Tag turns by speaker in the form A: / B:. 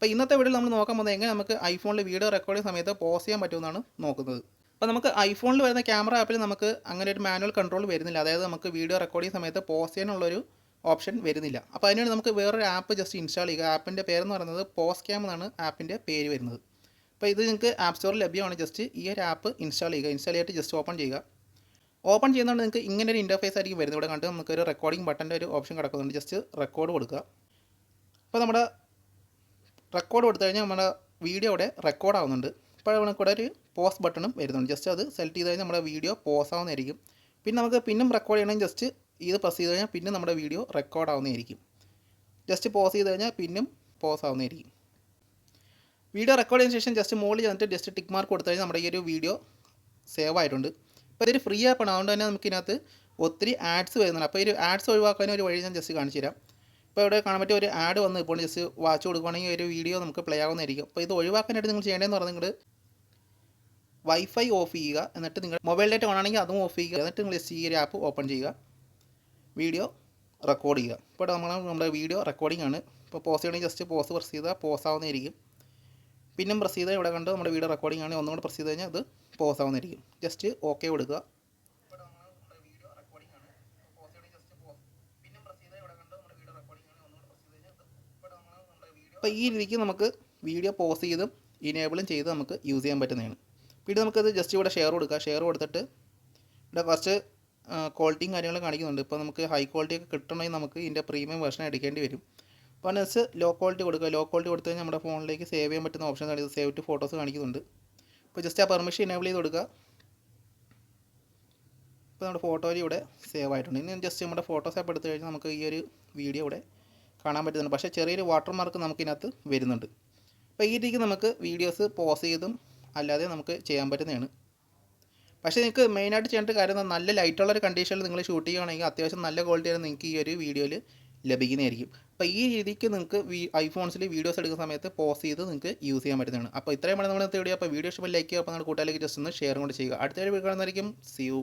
A: അപ്പോൾ ഇന്നത്തെ വീഡിയോയിൽ നമ്മൾ നോക്കാൻ പോകുന്നത് എങ്ങനെ നമുക്ക് ഐഫോണിൽ വീഡിയോ റെക്കോർഡ് ചെയ്യുന്ന സമയത്ത് പോസ് ചെയ്യാൻ പറ്റുമെന്നാണ് നോക്കുന്നത്. അപ്പോൾ നമുക്ക് ഐഫോണിൽ വരുന്ന ക്യാമറ ആപ്പിൽ നമുക്ക് അങ്ങനെ ഒരു മാനുവൽ കൺട്രോൾ വരുന്നില്ല. അതായത് നമുക്ക് വീഡിയോ റെക്കോർഡ് ചെയ്യുന്ന സമയത്ത് പോസ് ചെയ്യാനുള്ളൊരു ഓപ്ഷൻ വരുന്നില്ല. അപ്പോൾ അതിനുവേണ്ടി നമുക്ക് വേറൊരു ആപ്പ് ജസ്റ്റ് ഇൻസ്റ്റാൾ ചെയ്യുക. ആപ്പിൻ്റെ പേരെന്ന് പറയുന്നത് പോസ് ക്യാം എന്നാണ് ആപ്പിൻ്റെ പേര് വരുന്നത്. അപ്പോൾ ഇത് നിങ്ങൾക്ക് ആപ്പ് സ്റ്റോറിൽ ലഭ്യമാണ്. ജസ്റ്റ് ഈ ഒരു ആപ്പ് ഇൻസ്റ്റാൾ ചെയ്യുക. ഇൻസ്റ്റാൾ ചെയ്തിട്ട് ജസ്റ്റ് ഓപ്പൺ ചെയ്യുക. ഓപ്പൺ ചെയ്യുന്നതുകൊണ്ട് നിങ്ങൾക്ക് ഇങ്ങനെ ഒരു ഇൻ്റർഫേസ് ആയിരിക്കും വരുന്നത്. ഇവിടെ കണ്ട് നമുക്കൊരു റെക്കോർഡിംഗ് ബട്ടൻ്റെ ഒരു ഓപ്ഷൻ കിടക്കുന്നുണ്ട്. ജസ്റ്റ് റെക്കോർഡ് കൊടുക്കുക. അപ്പോൾ നമ്മുടെ റെക്കോർഡ് കൊടുത്തു കഴിഞ്ഞാൽ നമ്മുടെ വീഡിയോ ഇവിടെ റെക്കോർഡ് ആവുന്നുണ്ട്. ഇപ്പോൾ നമുക്കിവിടെ ഒരു പോസ് ബട്ടണും വരുന്നുണ്ട്. ജസ്റ്റ് അത് സെലക്ട് ചെയ്ത് കഴിഞ്ഞാൽ നമ്മുടെ വീഡിയോ പോസ് ആവുന്നതായിരിക്കും. പിന്നെ നമുക്ക് പിന്നും റെക്കോർഡ് ചെയ്യണമെങ്കിൽ ജസ്റ്റ് ഇത് പ്രസ് ചെയ്ത് കഴിഞ്ഞാൽ പിന്നെ നമ്മുടെ വീഡിയോ റെക്കോർഡ് ആവുന്നതായിരിക്കും. ജസ്റ്റ് പോസ് ചെയ്ത് കഴിഞ്ഞാൽ പിന്നും പോസ് ആവുന്നതായിരിക്കും. വീഡിയോ റെക്കോർഡ് ചെയ്തതിന് ശേഷം ജസ്റ്റ് മുകളിൽ ചെന്നിട്ട് ജസ്റ്റ് ടിക്ക് മാർക്ക് കൊടുത്തു കഴിഞ്ഞാൽ നമ്മുടെ ഈ ഒരു വീഡിയോ സേവ് ആയിട്ടുണ്ട്. ഇപ്പോൾ ഇതൊരു ഫ്രീ ആപ്പാണ്. അതുകൊണ്ട് തന്നെ നമുക്ക് ഇതിനകത്ത് ഒത്തിരി ആഡ്സ് വരുന്നുണ്ട്. അപ്പോൾ ഈ ഒരു ആഡ്സ് ഒഴിവാക്കാൻ ഒരു വഴി ഞാൻ ജസ്റ്റ് കാണിച്ചു തരാം. ഇപ്പോൾ ഇവിടെ കാണാൻ പറ്റിയ ഒരു ആഡ് വന്ന് ഇപ്പോൾ ജസ്റ്റ് വാച്ച് കൊടുക്കുകയാണെങ്കിൽ ഒരു വീഡിയോ നമുക്ക് പ്ലേ ആവുന്നതായിരിക്കും. അപ്പോൾ ഇത് ഒഴിവാക്കാനായിട്ട് നിങ്ങൾ ചെയ്യേണ്ടതെന്ന് പറഞ്ഞാൽ നിങ്ങൾ വൈഫൈ ഓഫ് ചെയ്യുക. എന്നിട്ട് നിങ്ങൾ മൊബൈൽ ഡേറ്റ ഓൺ ആണെങ്കിൽ അതും ഓഫ് ചെയ്യുക. എന്നിട്ട് നിങ്ങൾ ജസ്റ്റ് ഈ ഒരു ആപ്പ് ഓപ്പൺ ചെയ്യുക. വീഡിയോ റെക്കോർഡ് ചെയ്യുക. ഇപ്പോൾ നമ്മുടെ വീഡിയോ റെക്കോർഡിംഗ് ആണ്. ഇപ്പോൾ പോസ് ചെയ്യണമെങ്കിൽ ജസ്റ്റ് പോസ് പ്രസ് ചെയ്താൽ പോസ് ആവുന്നതായിരിക്കും. പിന്നും പ്രസ് ചെയ്താൽ ഇവിടെ കണ്ട് നമ്മുടെ വീഡിയോ റെക്കോർഡിംഗ് ആണ്. ഒന്നുകൂടെ പ്രസ് ചെയ്ത് കഴിഞ്ഞാൽ അത് പോസ് ആവുന്നതായിരിക്കും. ജസ്റ്റ് ഓക്കെ കൊടുക്കുക. അപ്പോൾ ഈ രീതിക്ക് നമുക്ക് വീഡിയോ പോസ് ചെയ്തും ഇനേബിളും ചെയ്ത് നമുക്ക് യൂസ് ചെയ്യാൻ പറ്റുന്നതാണ്. പിന്നെ നമുക്കത് ജസ്റ്റ് ഇവിടെ ഷെയർ കൊടുക്കുക. ഷെയർ കൊടുത്തിട്ട് ഇവിടെ കുറച്ച് ക്വാളിറ്റിയും കാര്യങ്ങളും കാണിക്കുന്നുണ്ട്. ഇപ്പോൾ നമുക്ക് ഹൈ ക്വാളിറ്റി ഒക്കെ കിട്ടണമെങ്കിൽ നമുക്ക് ഇതിൻ്റെ പ്രീമിയം വെർഷൻ എടുക്കേണ്ടി വരും. അപ്പോൾ ജസ്റ്റ് ലോ ക്വാളിറ്റി കൊടുക്കുക. ലോ ക്വാളിറ്റി കൊടുത്തു കഴിഞ്ഞാൽ നമ്മുടെ ഫോണിലേക്ക് സേവ് ചെയ്യാൻ പറ്റുന്ന ഓപ്ഷൻ കാണിക്കുന്നത് സേവ് ടു ഫോട്ടോസ് കാണിക്കുന്നുണ്ട്. അപ്പോൾ ജസ്റ്റ് ആ പെർമിഷൻ ഇനേബിൾ ചെയ്ത് കൊടുക്കുക. ഇപ്പോൾ നമ്മുടെ ഫോട്ടോയിൽ ഇവിടെ സേവ് ആയിട്ടുണ്ട്. ഇനി ജസ്റ്റ് നമ്മുടെ ഫോട്ടോസ് ആപ്പ് എടുത്തു കഴിഞ്ഞാൽ നമുക്ക് ഈ ഒരു വീഡിയോ ഇവിടെ കാണാൻ പറ്റുന്നുണ്ട്. പക്ഷേ ചെറിയൊരു വാട്ടർമാർക്ക് നമുക്കിതിനകത്ത് വരുന്നുണ്ട്. അപ്പോൾ ഈ രീതിക്ക് നമുക്ക് വീഡിയോസ് പോസ് ചെയ്തും അല്ലാതെ നമുക്ക് ചെയ്യാൻ പറ്റുന്നതാണ്. പക്ഷേ നിങ്ങൾക്ക് മെയിനായിട്ട് ചെയ്യേണ്ട കാര്യം നല്ല ലൈറ്റുള്ളൊരു കണ്ടീഷനിൽ നിങ്ങൾ ഷൂട്ട് ചെയ്യുകയാണെങ്കിൽ അത്യാവശ്യം നല്ല ക്വാളിറ്റിയാണ് നിങ്ങൾക്ക് ഈ ഒരു വീഡിയോയിൽ ലഭിക്കുന്നതായിരിക്കും. അപ്പോൾ ഈ രീതിക്ക് നിങ്ങൾക്ക് ഐഫോൺസിൽ വീഡിയോസ് എടുക്കുന്ന സമയത്ത് പോസ് ചെയ്ത് നിങ്ങൾക്ക് യൂസ് ചെയ്യാൻ പറ്റുന്നതാണ്. അപ്പോൾ ഇത്രയുമാണ് നമ്മുടെ വീഡിയോ. അപ്പോൾ വീഡിയോ ഇഷ്ടമായി ലൈക്ക് ചെയ്യുക. അപ്പോൾ നമ്മുടെ കൂട്ടുകാരിലേക്ക് ജസ്റ്റ് ഒന്ന് ഷെയർ കൊണ്ട് ചെയ്യുക. അടുത്ത വീഡിയോ കാണുന്നതായിരിക്കും. See you.